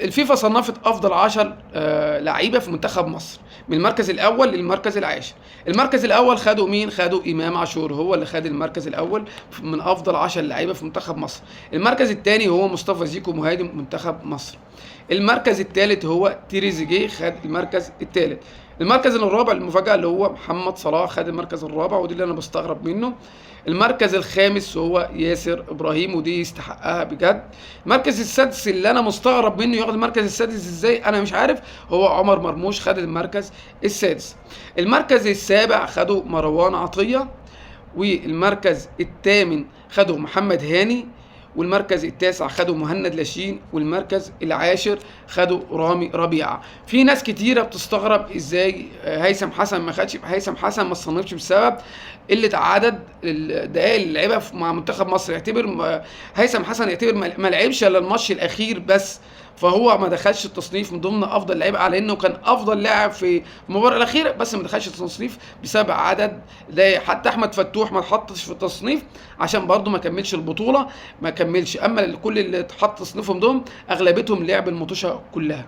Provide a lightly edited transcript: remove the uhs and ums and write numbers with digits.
الفيفا صنفت افضل 10 لعيبه في منتخب مصر من المركز الاول للمركز العاشر. المركز الاول خدوا مين؟ خدوا امام عاشور، هو اللي خد المركز الاول من افضل 10 لعيبه في منتخب مصر. المركز الثاني هو مصطفى زيكو مهاجم منتخب مصر. المركز الثالث هو تريزيجيه، خد المركز الثالث. المركز الرابع المفاجاه اللي هو محمد صلاح، خد المركز الرابع، ودي اللي انا بستغرب منه. المركز الخامس هو ياسر ابراهيم، ودي يستحقها بجد. المركز السادس اللي انا مستغرب منه ياخد المركز السادس ازاي انا مش عارف، هو عمر مرموش، خد المركز السادس. المركز السابع خده مروان عطية، والمركز الثامن خده محمد هاني، والمركز التاسع خده مهند لاشين، والمركز العاشر خده رامي ربيعه. في ناس كتيره بتستغرب ازاي هيثم حسن ما خدش. هيثم حسن ما صنفش بسبب قله عدد الدقائق اللي لعبها مع منتخب مصر. يعتبر هيثم حسن يعتبر ما لعبش الا الماتش الاخير بس، فهو ما دخلش التصنيف من ضمن افضل لعيبه، على انه كان افضل لاعب في المباراه الاخيره، بس ما دخلش التصنيف بسبب عدد ده. حتى احمد فتوح ما اتحطش في التصنيف عشان برضه ما كملش البطوله، ما كملش. اما كل اللي اتحط تصنيفهم دول اغلبيتهم لعب المطوشه كلها.